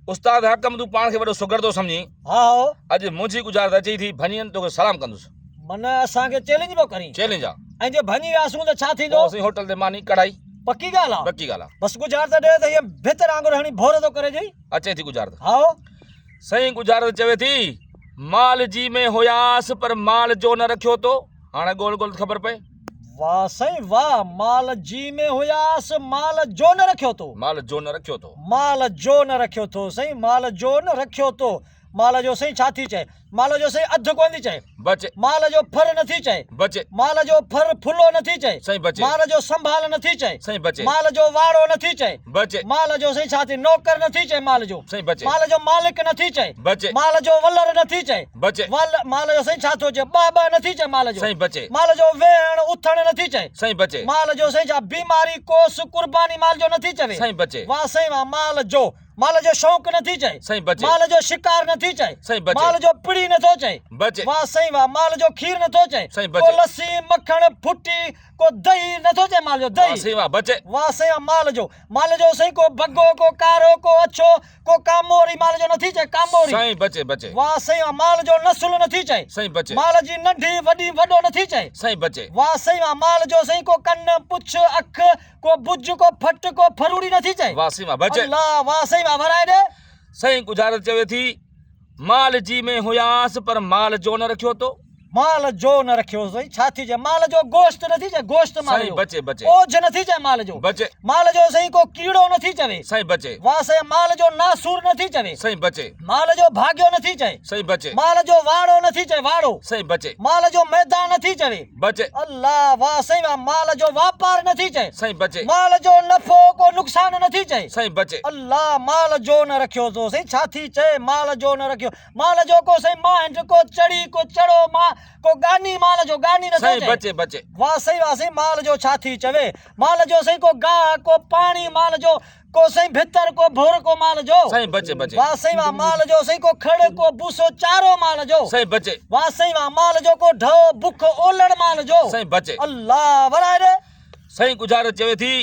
उस्ताद हकम तू पान खे वॾो सुगड़दो सम्झी हाँ हो अॼु मुंहिंजी गुज़ारिश अची थी भञीअनि तोखे सलाम कंदुसि मन असांखे चैलेंज पियो करी चैलेंज आहे ऐं जे भञी वियासीं त छा थींदो असीं होटल ते मानी कढ़ाई पक्की ॻाल्हि आहे पक्की ॻाल्हि बस गुज़ार त ॾे त हीअ भितर आंगुर हणी भोर थो करे जई आहे अचे थी गुज़ारिश हाँ सही गुज़ारिश चवे थी माल जी में हुयास पर माल जो न रखियो तो हाणे गोल गोल ख़बर पए वाह साईं वाह माल जी में हुयास माल जो न रखियो तो माल जो न रखियो तो माल जो न रखियो तो साईं माल जो न रखियो तो माल जो साईं छा थी चए माल जो साईं अधु कोन थी चए बचे माल जो फर नथी चए बचे माल जो फर फुलो नथी चए सही बचे माल जो संभाल नथी चए सही बचे माल जो वाड़ो नथी चए बचे माल जो साईं छा थी नौकर नथी चए माल जो सही बचे माल जो मालिक नथी चए बचे माल जो वलर नथी चए बचे माल जो साईं छा थो चए बाबा नथी चए माल जो सही बचे माल जो वेहण उथण नथी चए सही बचे माल जो साईं छा बीमारी कोस कुर्बानी माल जो नथी चवे सही बचे वाह साईं वाह माल जो शौक़ नथी चए सही बचे माल जो शिकार नथी चए सही बचे माल जो पिड़ी नथो चए बचे वाह साईं वाह माल जो खीर नथो चए सही को बचे लस्सी मक्खण फुटी को दही नथो चए माल जो दही सही वाह बचे वाह साईं माल जो साईं को बग्गो को कारो को अछो को कामोरी माल जो नथी चए कामोरी सही बचे बचे वाह साईं माल जो नसुल नथी चए सही बचे माल जी नंढी वॾी वॾो नथी चए सही बचे वाह साईं वाह माल जो साईं को कन पुछ अख को बुज को फट को फरूड़ी नथी चए वाह सही वाह बचे अल्लाह वाह साईं वाह वराए दे सही गुज़ारिश चवे थी माल जी में हुयास पर माल जो न रखियो तो माल जो न रखियो साईं छा थी चए माल जो गोश्त नथी चए गोश्त माल सही जो बचे बचे ओझ नथी चए माल जो बचे माल जो साईं को कीड़ो नथी चवे सही बचे वाह साईं माल जो नासूर नथी चवे सही बचे माल जो भाग्यो नथी चए सही बचे माल जो वाड़ो नथी चए वाड़ो सही बचे माल जो मैदान नथी चवे बचे अल्लाह वाह साईं वाह माल जो वापार नथी चए सही बचे माल जो नफ़ो को नुक़सान नथी चए सही बचे अल्लाह माल जो न रखियो तो साईं छा थी चए माल जो न रखियो माल जो को साईं मांड को चढ़ी को चढ़ो मां को गानी माल जो गानी नथो सही चए बचे बचे वाह साईं माल जो छा थी चवे माल जो साईं को गाह को पानी माल जो को साईं भितर को भोर को माल जो सही बचे बचे वाह साईं वाह माल जो साईं को खड़ को बूसो चारो माल जो सही बचे वाह साईं वाह माल जो को ढो बुख ओलड़ माल जो सही बचे अल्लाह वराए दे सही गुज़ारिश चवे थी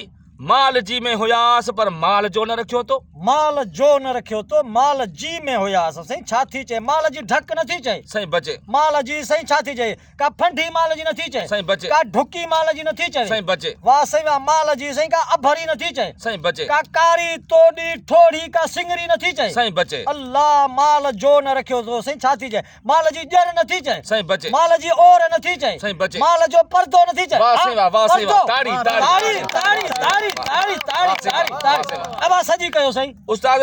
माल जी में हुयास पर माल जो न रखियो तो माल जो न रखियो तो माल जी में हुयास साईं छा थी चए माल जी ढक नथी चए सही बचे माल जी साईं छा थी चए का फंडी माल जी नथी चए सही बचे का ढुकी माल जी नथी चए सही बचे वाह साईं वाह माल जी साईं का अभरी नथी चए सही बचे का कारी तोड़ी ठोड़ी का सिंगरी नथी चए सही बचे अल्लाह माल जो न रखियो तो साईं छा थी चए माल जी जड़ नथी चए सही बचे माल जी ओर नथी चए सही बचे माल जो पर्दो नथी चए वाह साईं वाह वाह साईं वाह पर्दो। ताड़ी ताड़ी ताड़ी ताड़ी ताड़ी ताड़ी ताड़ी ताड़ी अब सजी कयो साईं उस्ताद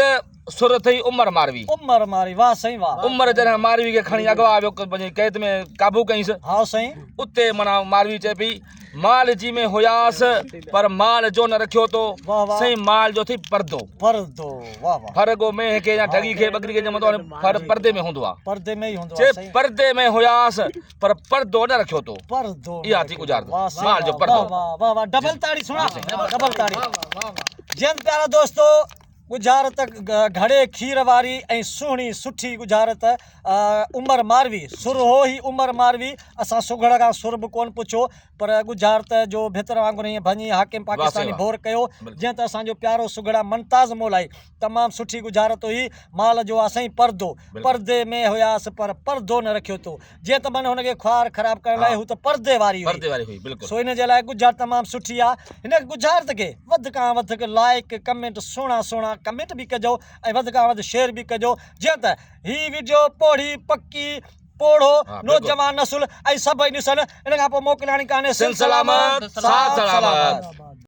सुर थई उमर मारवी उमर मारी वाह साईं वाह उमर जॾहिं मारवी खे खणी अॻवा वियो पंहिंजी कैद में काबू कईंसि हाँ साईं उते माना मारवी चए पई माल जी में हुयास पर माल जो न रखियो तो वाह वाह सही माल जो थी पर्दो पर्दो वाह वाह फरगो में के या ठगी खे बकरी खे जमंदो आहे फर पर्दे में हूंदो आहे पर्दे में ही हूंदो जे आहे साईं पर्दे में हुयास पर पर्दो न रखियो तो पर्दो इहा थी गुज़ारिश वाह साईं माल जो वाह पर्दो वाह वाह वाह डबल ताड़ी सुना डबल ताड़ी जन प्यारा दोस्तों गुजारत घड़े खीर वारी ऐं सुहिणी सुठी गुजारत उमर मारवी सुर हो ही उमर मारवी असां सुघड़ खां सुर बि कोन पुछो पर गुजारत जो भितर वांगुरु हीअं भञी हाकिम पाकिस्तानी भोर कयो जीअं त असांजो प्यारो सुघड़ा मुमताज़ मोलाई तमामु सुठी गुजारत हुई माल जो आहे साईं पर्दो पर्दे में हुयासीं पर पर्दो न रखियो तो जीअं त मन हुनखे ख्वार ख़राबु करण लाइ हू त पर्दे वारी हुई बिल्कुलु सो इन जे लाइ गुज़ारत तमामु सुठी आहे हिन गुज़ारत खे वधि खां वधीक लाइक कमेंट सुहिणा सुहिणा कमेंट भी कजो ऐं वधि खां वधि शेयर भी कजो जीअं त हीअ वीडियो पोढ़ी पक्की पोढ़ो नौजवान नसुल ऐं सभई ॾिसनि इन खां पोइ मोकिलियाणी कान्हे सलामत साथ सलामत।